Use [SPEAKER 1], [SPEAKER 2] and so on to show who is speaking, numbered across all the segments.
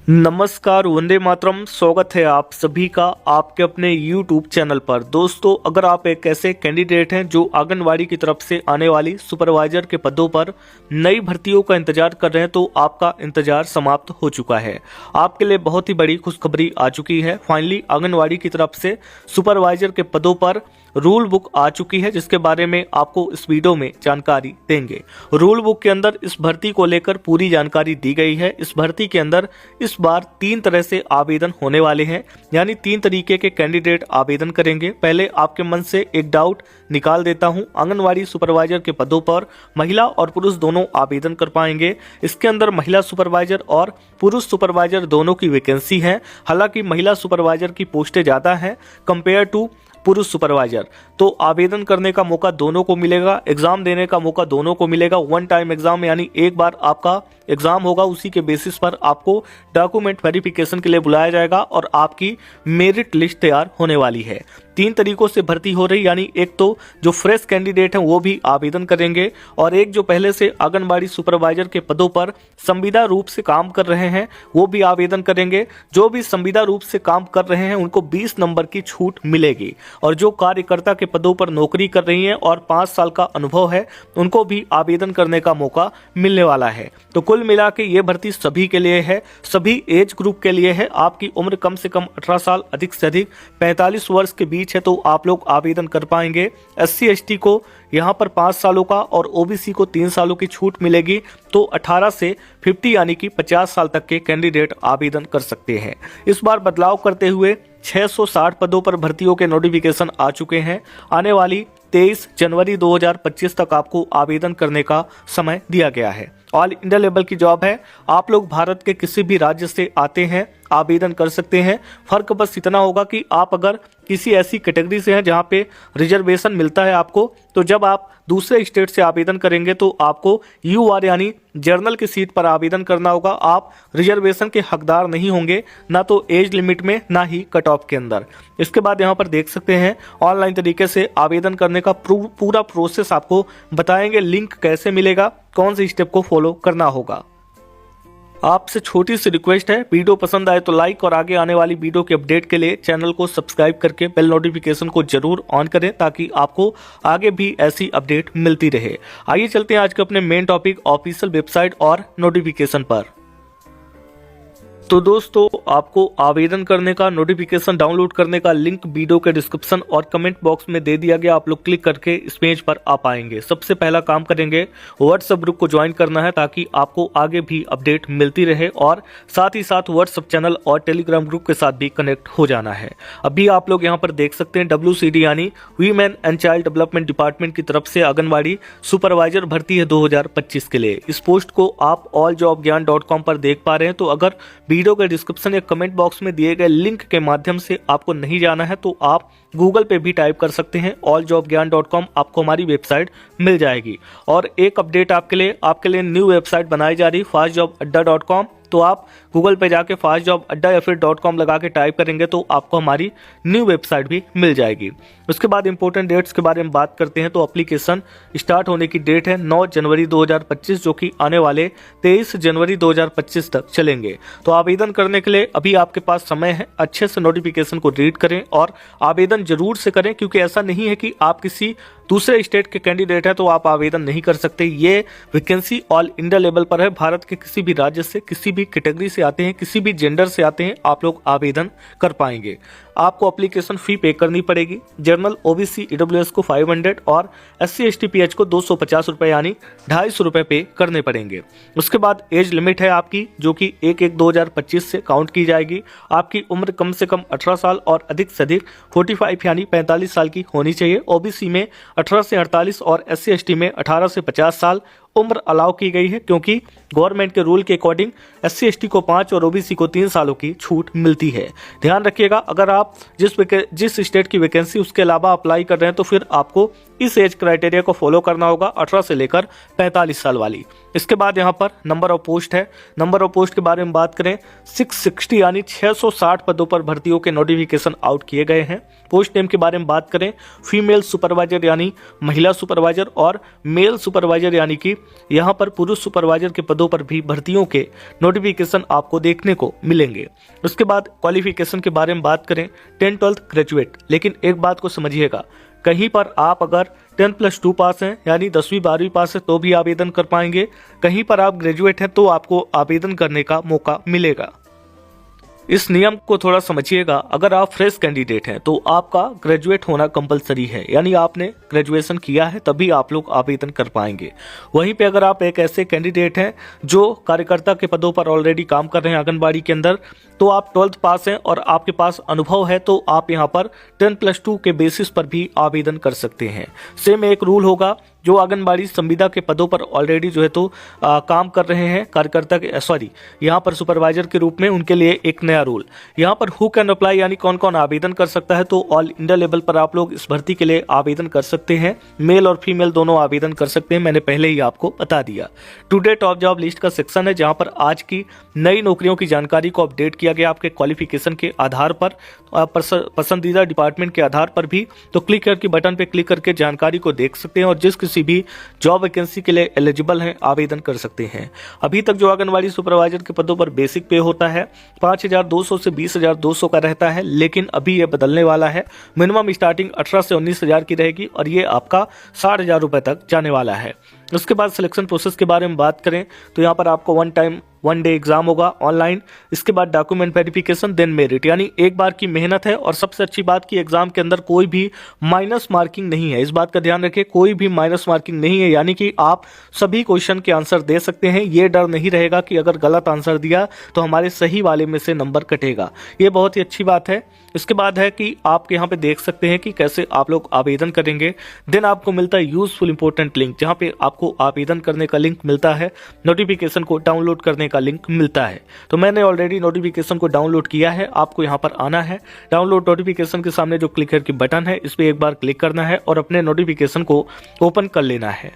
[SPEAKER 1] नमस्कार, वंदे मातरम। स्वागत है आप सभी का आपके अपने YouTube चैनल पर। दोस्तों, अगर आप एक ऐसे कैंडिडेट हैं जो आंगनवाड़ी की तरफ से आने वाली सुपरवाइजर के पदों पर नई भर्तियों का इंतजार कर रहे हैं तो आपका इंतजार समाप्त हो चुका है। आपके लिए बहुत ही बड़ी खुशखबरी आ चुकी है। फाइनली आंगनवाड़ी की तरफ से सुपरवाइजर के पदों पर रूल बुक आ चुकी है, जिसके बारे में आपको इस वीडियो में जानकारी देंगे। रूल बुक के अंदर इस भर्ती को लेकर पूरी जानकारी दी गई है। इस भर्ती के अंदर इस बार 3 तरह से आवेदन होने वाले हैं, यानी 3 तरीके के कैंडिडेट आवेदन करेंगे। पहले आपके मन से एक डाउट निकाल देता हूं, आंगनवाड़ी सुपरवाइजर के पदों पर महिला और पुरुष दोनों आवेदन कर पाएंगे। इसके अंदर महिला सुपरवाइजर और पुरुष सुपरवाइजर दोनों की वैकेंसी है। हालांकि महिला सुपरवाइजर की पोस्टें ज्यादा है कंपेयर टू पुरुष सुपरवाइजर, तो आवेदन करने का मौका दोनों को मिलेगा, एग्जाम देने का मौका दोनों को मिलेगा। वन टाइम एग्जाम, यानी एक बार आपका एग्जाम होगा, उसी के बेसिस पर आपको डॉक्यूमेंट वेरिफिकेशन के लिए बुलाया जाएगा और आपकी मेरिट लिस्ट तैयार होने वाली है। 3 तरीकों से भर्ती हो रही, यानी एक तो जो फ्रेश कैंडिडेट हैं वो भी आवेदन करेंगे, और एक जो पहले से आंगनबाड़ी सुपरवाइजर के पदों पर संविदा रूप से काम कर रहे हैं वो भी आवेदन करेंगे। जो भी संविदा रूप से काम कर रहे हैं उनको 20 नंबर की छूट मिलेगी, और जो कार्यकर्ता के पदों पर नौकरी कर रही हैं और 5 साल का अनुभव है उनको भी आवेदन करने का मौका मिलने वाला है। तो कुल मिला के ये भर्ती सभी के लिए है, सभी एज ग्रुप के लिए है। आपकी उम्र कम से कम 18 साल, अधिक से अधिक 45 वर्ष के बीच है तो आप लोग आवेदन कर पाएंगे। SC ST को यहाँ पर 5 सालों का और OBC को 3 सालों की छूट मिलेगी। तो 18 से 50 यानी कि 50 साल तक के कैंडिडेट आवेदन कर सकते हैं। इस बार बदलाव करते हुए 660 पदों पर भर्तियों के नोटिफिकेशन आ चुके हैं। आने वाली 23 जनवरी 2025 तक आपको आवेदन करने का समय दिया गया है। ऑल इंडिया लेवल की जॉब है। आप लोग भारत के किसी भी राज्य से आते हैं आवेदन कर सकते हैं। फर्क बस इतना होगा कि आप अगर किसी ऐसी कैटेगरी से हैं जहां पे रिजर्वेशन मिलता है आपको, तो जब आप दूसरे स्टेट से आवेदन करेंगे तो आपको UR यानी जर्नल की सीट पर आवेदन करना होगा। आप रिजर्वेशन के हकदार नहीं होंगे, ना तो एज लिमिट में ना ही कट ऑफ के अंदर। इसके बाद यहाँ पर देख सकते हैं ऑनलाइन तरीके से आवेदन करने का पूरा प्रोसेस आपको बताएंगे। लिंक कैसे मिलेगा, कौन से स्टेप को फॉलो करना होगा। आपसे छोटी सी रिक्वेस्ट है, वीडियो पसंद आए तो लाइक, और आगे आने वाली वीडियो के अपडेट के लिए चैनल को सब्सक्राइब करके बेल नोटिफिकेशन को जरूर ऑन करें ताकि आपको आगे भी ऐसी अपडेट मिलती रहे। आइए चलते हैं आज के अपने मेन टॉपिक ऑफिशियल वेबसाइट और नोटिफिकेशन पर। तो दोस्तों, आपको आवेदन करने का, नोटिफिकेशन डाउनलोड करने का लिंक वीडियो के डिस्क्रिप्शन और कमेंट बॉक्स में दे दिया गया। आप लोग क्लिक करके इस पेज पर आ पाएंगे। सबसे पहला काम करेंगे व्हाट्सएप ग्रुप को ज्वाइन करना है ताकि आपको आगे भी अपडेट मिलती रहे, और साथ ही साथ व्हाट्सएप चैनल और टेलीग्राम ग्रुप के साथ भी कनेक्ट हो जाना है। अभी आप लोग यहाँ पर देख सकते हैं WCD यानी women and child development department की तरफ से आंगनवाड़ी सुपरवाइजर भर्ती है 2025 के लिए। इस पोस्ट को आप alljobgyan.com पर देख पा रहे हैं। तो अगर वीडियो के डिस्क्रिप्शन या कमेंट बॉक्स में दिए गए लिंक के माध्यम से आपको नहीं जाना है तो आप गूगल पे भी टाइप कर सकते हैं alljobgyan.com, आपको हमारी वेबसाइट मिल जाएगी। और एक अपडेट आपके लिए न्यू वेबसाइट बनाई जा रही fastjobadda.com। तो आप गूगल पे जाके fastjobadda या फिर .com लगा के टाइप करेंगे तो आपको हमारी न्यू वेबसाइट भी मिल जाएगी। उसके बाद इंपॉर्टेंट डेट्स के बारे में बात करते हैं। तो एप्लीकेशन स्टार्ट होने की डेट है 9 जनवरी 2025, जो कि आने वाले 23 जनवरी 2025 तक चलेंगे। तो आवेदन करने के लिए अभी आपके पास समय है। अच्छे से नोटिफिकेशन को रीड करें और आवेदन जरूर से करें, क्योंकि ऐसा नहीं है कि आप किसी दूसरे स्टेट के कैंडिडेट है तो आप आवेदन नहीं कर सकते। ये वैकेंसी ऑल इंडिया लेवल पर है। भारत के किसी भी राज्य से, किसी भी कैटेगरी से आते हैं, किसी भी जेंडर से आते हैं, आप लोग आवेदन कर पाएंगे। आपको एप्लीकेशन फी पे करनी पड़ेगी। जनरल OBC EWS को 500 और SC ST PH को 250 रुपए यानी 250 रुपए पे करने पड़ेंगे। उसके बाद एज लिमिट है आपकी, जो कि 1/1/2025 से काउंट की जाएगी। आपकी उम्र कम से कम 18 साल और अधिक से अधिक 45 यानी 45 साल की होनी चाहिए। OBC में 18 से 48 और SC ST में 18 से 50 साल उम्र अलाउ की गई है, क्योंकि गवर्नमेंट के रूल के अकॉर्डिंग SC ST को 5 और OBC को 3 सालों की छूट मिलती है। ध्यान रखिएगा, अगर आप जिस स्टेट की वैकेंसी उसके अलावा अप्लाई कर रहे हैं तो फिर आपको इस एज क्राइटेरिया को फॉलो करना होगा, 18 से लेकर 45 साल वाली। इसके बाद यहाँ पर नंबर ऑफ पोस्ट है। नंबर ऑफ पोस्ट के बारे में बात करें, 660 यानी 660 पदों पर भर्तियों के नोटिफिकेशन आउट किए गए हैं। पोस्ट नेम के बारे में बात करें, फीमेल सुपरवाइजर यानी महिला सुपरवाइजर और मेल सुपरवाइजर यानी कि यहाँ पर पुरुष सुपरवाइजर के पदों पर भी भर्तियों के नोटिफिकेशन आपको देखने को मिलेंगे। उसके बाद क्वालिफिकेशन के बारे में बात करें, 10th-12th ग्रेजुएट। लेकिन एक बात को समझिएगा, कहीं पर आप अगर 10+2 पास हैं यानी 10वीं 12वीं पास है तो भी आवेदन कर पाएंगे, कहीं पर आप ग्रेजुएट हैं तो आपको आवेदन करने का मौका मिलेगा। इस नियम को थोड़ा समझिएगा, अगर आप फ्रेश कैंडिडेट हैं तो आपका ग्रेजुएट होना कंपलसरी है, यानी आपने ग्रेजुएशन किया है तभी आप लोग आवेदन कर पाएंगे। वहीं पे अगर आप एक ऐसे कैंडिडेट हैं जो कार्यकर्ता के पदों पर ऑलरेडी काम कर रहे हैं आंगनबाड़ी के अंदर, तो आप 12th पास हैं और आपके पास अनुभव है तो आप यहाँ पर 10+2 के बेसिस पर भी आवेदन कर सकते हैं। सेम एक रूल होगा, जो आंगनबाड़ी संविदा के पदों पर ऑलरेडी जो है तो काम कर रहे हैं कार्यकर्ता के यहाँ पर सुपरवाइजर के रूप में, उनके लिए एक नया रूल। यहाँ पर हु कैन अप्लाई यानी कौन कौन आवेदन कर सकता है, तो ऑल इंडिया लेवल पर आप लोग इस भर्ती के लिए आवेदन कर सकते हैं। मेल और फीमेल दोनों आवेदन कर सकते हैं, मैंने पहले ही आपको बता दिया। टुडे टॉप जॉब लिस्ट का सेक्शन है जहाँ पर आज की नई नौकरियों की जानकारी को अपडेट किया गया आपके क्वालिफिकेशन के आधार पर, पसंदीदा डिपार्टमेंट के आधार पर भी। तो क्लिक करके बटन पे क्लिक करके जानकारी को देख सकते हैं और जिस किसी भी जॉब वैकेंसी के लिए एलिजिबल हैं आवेदन कर सकते हैं। अभी तक जो आंगनवाड़ी सुपरवाइजर के पदों पर बेसिक पे होता है 5,200 से 20,200 का रहता है, लेकिन अभी ये बदलने वाला है। मिनिमम स्टार्टिंग 18 से 19,000 की रहेगी और ये आपका 60,000 रुपए तक जाने वाला है। उसके बाद सिलेक्शन प्रोसेस के बारे में बात करें तो यहाँ पर आपको 1 डे एग्जाम होगा ऑनलाइन। इसके बाद डॉक्यूमेंट वेरिफिकेशन, देन मेरिट, यानी एक बार की मेहनत है। और सबसे अच्छी बात कि एग्जाम के अंदर कोई भी माइनस मार्किंग नहीं है, इस बात का ध्यान रखें, कोई भी माइनस मार्किंग नहीं है, यानी कि आप सभी क्वेश्चन के आंसर दे सकते हैं। ये डर नहीं रहेगा कि अगर गलत आंसर दिया तो हमारे सही वाले में से नंबर कटेगा, ये बहुत ही अच्छी बात है। इसके बाद है कि आप यहाँ पे देख सकते हैं कि कैसे आप लोग आवेदन करेंगे। देन आपको मिलता है यूजफुल इंपॉर्टेंट लिंक, जहाँ पे आपको आवेदन करने का लिंक मिलता है, नोटिफिकेशन को डाउनलोड करने का लिंक मिलता है। तो मैंने ऑलरेडी नोटिफिकेशन को डाउनलोड किया है, आपको यहाँ पर आना है। डाउनलोड नोटिफिकेशन के सामने जो क्लिकर की बटन है इस पर एक बार क्लिक करना है और अपने नोटिफिकेशन को ओपन कर लेना है।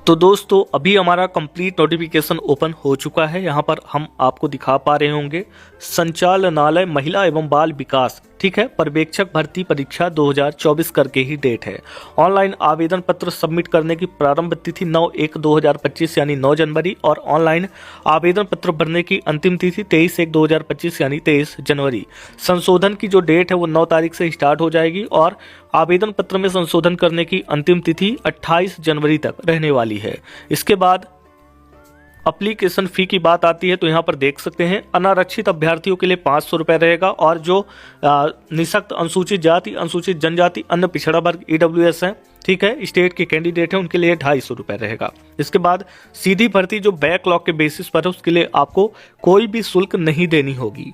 [SPEAKER 1] तो दोस्तों अभी हमारा कंप्लीट नोटिफिकेशन ओपन हो चुका है। यहाँ पर हम आपको दिखा पा रहे होंगे संचालनालय महिला एवं बाल विकास, ठीक है, पर्यवेक्षक भर्ती परीक्षा 2024 करके ही डेट है। ऑनलाइन आवेदन पत्र सबमिट करने की प्रारंभ तिथि 9/1/2025 यानी 9 जनवरी और ऑनलाइन आवेदन पत्र भरने की अंतिम तिथि 23/1/2025 यानी 23 जनवरी। संशोधन की जो डेट है वो 9 तारीख से स्टार्ट हो जाएगी और आवेदन पत्र में संशोधन करने की अंतिम तिथि 28 जनवरी तक रहने वाली है। इसके बाद एप्लीकेशन फी की बात आती है तो यहाँ पर देख सकते हैं अनारक्षित अभ्यर्थियों के लिए 500 रुपये रहेगा और जो निःशक्त अनुसूचित जाति, अनुसूचित जनजाति, अन्य पिछड़ा वर्ग EWS हैं, ठीक है, स्टेट के कैंडिडेट हैं, उनके लिए 250 रुपये रहेगा। इसके बाद सीधी भर्ती जो बैकलॉग के बेसिस पर है उसके लिए आपको कोई भी शुल्क नहीं देनी होगी।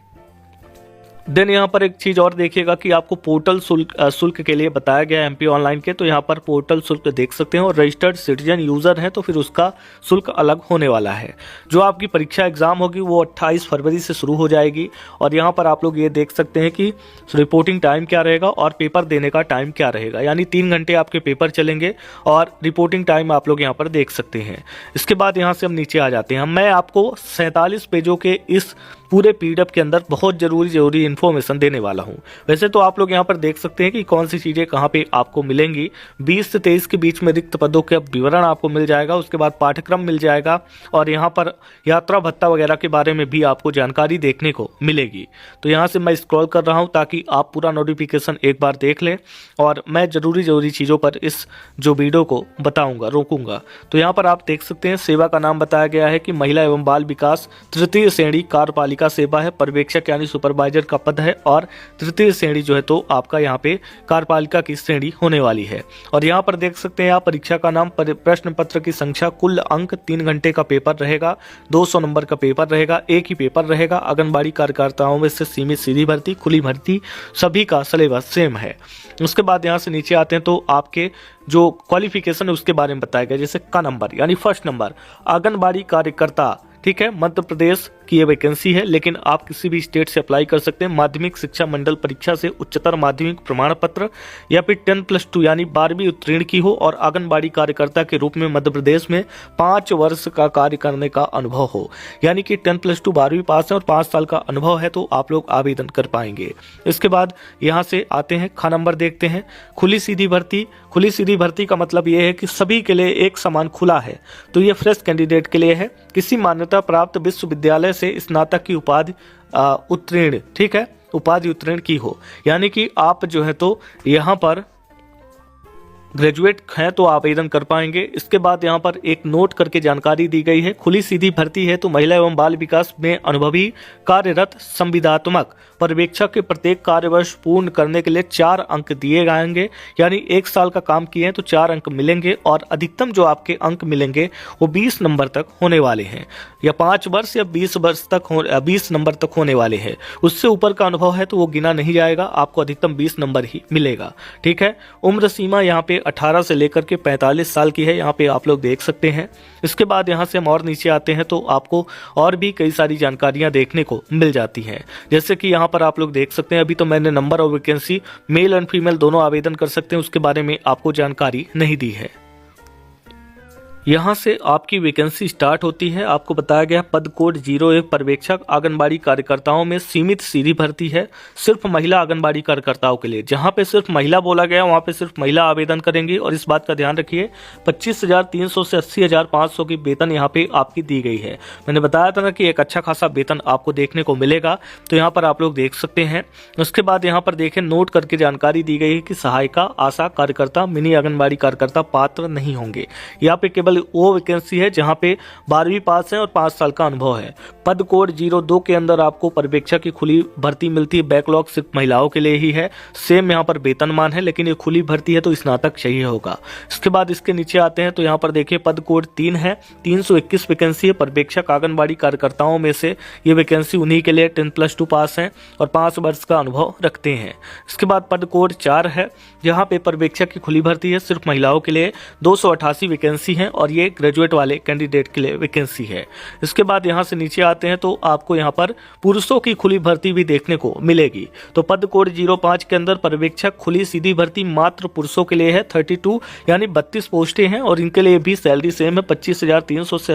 [SPEAKER 1] देन यहाँ पर एक चीज और देखिएगा कि आपको पोर्टल शुल्क के लिए बताया गया है MP ऑनलाइन के, तो यहाँ पर पोर्टल शुल्क देख सकते हैं और रजिस्टर्ड सिटीजन यूजर है तो फिर उसका शुल्क अलग होने वाला है। जो आपकी परीक्षा एग्जाम होगी वो 28 फरवरी से शुरू हो जाएगी और यहाँ पर आप लोग ये देख सकते हैं कि रिपोर्टिंग टाइम क्या रहेगा और पेपर देने का टाइम क्या रहेगा, यानी 3 घंटे आपके पेपर चलेंगे और रिपोर्टिंग टाइम आप लोग यहाँ पर देख सकते हैं। इसके बाद यहाँ से हम नीचे आ जाते हैं। मैं आपको 47 पेजों के इस पूरे PDF के अंदर बहुत जरूरी इन्फॉर्मेशन देने वाला हूं। वैसे तो आप लोग यहां पर देख सकते हैं कि कौन सी चीजें कहां पे आपको मिलेंगी। 20 से 23 के बीच में रिक्त पदों का विवरण आपको मिल जाएगा, उसके बाद पाठ्यक्रम मिल जाएगा और यहां पर यात्रा भत्ता वगैरह के बारे में भी आपको जानकारी देखने को मिलेगी। तो यहां से मैं स्क्रॉल कर रहा हूं ताकि आप पूरा नोटिफिकेशन एक बार देख लें और मैं जरूरी चीजों पर इस जो वीडियो को बताऊंगा, रोकूंगा। तो यहाँ पर आप देख सकते हैं सेवा का नाम बताया गया है कि महिला एवं बाल विकास तृतीय श्रेणी कार्यपालिका सेवा है, पर्यवेक्षक यानी सुपरवाइजर का पद है और तृतीय श्रेणी जो है तो आपका यहाँ पे कार्यपालिका की श्रेणी होने वाली है। और यहाँ पर देख सकते हैं आप परीक्षा का नाम, प्रश्न पत्र की संख्या, कुल अंक, 3 घंटे का पेपर रहेगा, 200 नंबर का पेपर रहेगा, एक ही पेपर रहेगा। आंगनबाड़ी कार्यकर्ताओं में से सीमित सीधी भर्ती, खुली भर्ती, सभी का सिलेबस सेम है। उसके बाद यहाँ से नीचे आते हैं तो आपके जो क्वालिफिकेशन है उसके बारे में बताया गया, जैसे का नंबर यानी फर्स्ट नंबर आंगनबाड़ी कार्यकर्ता, ठीक है, मध्य प्रदेश की ये वैकेंसी है, लेकिन आप किसी भी स्टेट से अप्लाई कर सकते हैं। माध्यमिक शिक्षा मंडल परीक्षा से उच्चतर माध्यमिक प्रमाण पत्र या फिर 10+2 यानी 12वीं उत्तीर्ण की हो और आंगनबाड़ी कार्यकर्ता के रूप में मध्य प्रदेश में 5 वर्ष का कार्य करने का अनुभव हो, यानी कि 10+2 12वीं पास है और 5 साल का अनुभव है, तो आप लोग आवेदन कर पाएंगे। इसके बाद यहाँ से आते हैं, खा नंबर देखते हैं, खुली सीधी भर्ती। खुली सीधी भर्ती का मतलब ये है कि सभी के लिए एक समान खुला है, तो ये फ्रेश कैंडिडेट के लिए है। किसी मान्यता प्राप्त विश्वविद्यालय से स्नातक की उपाधि उत्तीर्ण, ठीक है, उपाधि उत्तीर्ण की हो, यानी कि आप जो है तो यहाँ पर ग्रेजुएट हैं तो आवेदन कर पाएंगे। इसके बाद यहाँ पर एक नोट करके जानकारी दी गई है, खुली सीधी भर्ती है तो महिला एवं बाल विकास में अनुभवी कार्यरत संविदात्मक पर्यवेक्षक के प्रत्येक कार्यवर्ष पूर्ण करने के लिए 4 अंक दिए जाएंगे, यानी 1 साल का काम किए हैं तो 4 अंक मिलेंगे और अधिकतम जो आपके अंक मिलेंगे वो 20 नंबर तक होने वाले हैं, या 5 वर्ष या 20 वर्ष तक 20 नंबर तक होने वाले हैं। उससे ऊपर का अनुभव है तो वो गिना नहीं जाएगा, आपको अधिकतम 20 नंबर ही मिलेगा, ठीक है। उम्र सीमा यहाँ पे 18 से लेकर के 45 साल की है, यहाँ पे आप लोग देख सकते हैं। इसके बाद यहाँ से हम और नीचे आते हैं तो आपको और भी कई सारी जानकारियां देखने को मिल जाती हैं, जैसे कि यहाँ पर आप लोग देख सकते हैं, अभी तो मैंने नंबर और वैकेंसी मेल एंड फीमेल दोनों आवेदन कर सकते हैं, उसके बारे में आपको जानकारी नहीं दी है। यहाँ से आपकी वैकेंसी स्टार्ट होती है। आपको बताया गया पद कोड 01 पर्यवेक्षक आंगनबाड़ी कार्यकर्ताओं में सीमित सीधी भर्ती है, सिर्फ महिला आंगनबाड़ी कार्यकर्ताओं के लिए। जहाँ पे सिर्फ महिला बोला गया वहाँ पे सिर्फ महिला आवेदन करेंगी, और इस बात का ध्यान रखिए 25,300 से 80,500 की वेतन यहाँ पे आपकी दी गई है। मैंने बताया था ना कि एक अच्छा खासा वेतन आपको देखने को मिलेगा, तो यहाँ पर आप लोग देख सकते हैं। उसके बाद यहाँ पर देखें, नोट करके जानकारी दी गई है कि सहायिका, आशा कार्यकर्ता, मिनी आंगनबाड़ी कार्यकर्ता पात्र नहीं होंगे। यहाँ पे केवल वो वैकेंसी है जहां पे 12वीं पास है और 5 साल का अनुभव है। पद कोड 02 के अंदर आपको पर्यवेक्षक की खुली भर्ती मिलती है, बैकलॉग सिर्फ महिलाओं के लिए ही है। सेम यहाँ पर वेतनमान है, लेकिन ये खुली भर्ती है तो स्नातक चाहिए होगा। इसके बाद इसके नीचे आते हैं तो यहाँ पर देखिए पद कोड 3 है, 321 वैकेंसी है पर्यवेक्षक आंगनबाड़ी कार्यकर्ताओं में से। ये वैकेंसी उन्हीं के लिए 10+2 पास है और 5 वर्ष का अनुभव रखते हैं। इसके बाद पद कोड 4 है, जहाँ पे पर्यवेक्षक की खुली भर्ती है, सिर्फ महिलाओं के लिए 288 वैकेंसी है और ये ग्रेजुएट वाले कैंडिडेट के लिए वैकेंसी है। इसके बाद यहाँ से नीचे आते हैं तो आपको यहाँ पर पुरुषों की खुली भर्ती भी देखने को मिलेगी। तो पद कोड 05 के अंदर पर्यवेक्षक खुली सीधी भर्ती मात्र पुरुषों के लिए है, 32 यानी 32 पोस्टें हैं और इनके लिए भी सैलरी सेम है, 25,300 से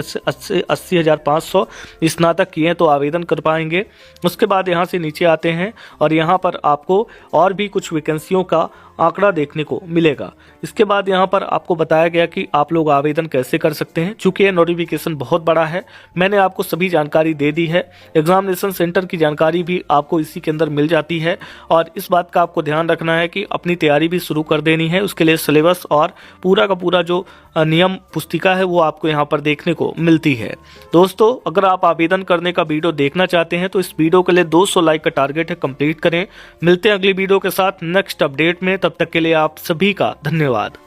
[SPEAKER 1] 80,500। स्नातक किए तो आवेदन कर पाएंगे। उसके बाद यहाँ से नीचे आते हैं और यहाँ पर आपको और भी कुछ वैकेंसियों का आंकड़ा देखने को मिलेगा। इसके बाद यहाँ पर आपको बताया गया कि आप लोग आवेदन कैसे कर सकते हैं। चूंकि ये नोटिफिकेशन बहुत बड़ा है, मैंने आपको सभी जानकारी दे दी है। एग्जामिनेशन सेंटर की जानकारी भी आपको इसी के अंदर मिल जाती है, और इस बात का आपको ध्यान रखना है कि अपनी तैयारी भी शुरू कर देनी है। उसके लिए सिलेबस और पूरा का पूरा जो नियम पुस्तिका है वो आपको यहाँ पर देखने को मिलती है। दोस्तों, अगर आप आवेदन करने का वीडियो देखना चाहते हैं तो इस वीडियो के लिए 200 लाइक का टारगेट है, कंप्लीट करें। मिलते हैं अगली वीडियो के साथ नेक्स्ट अपडेट में, तब तक के लिए आप सभी का धन्यवाद।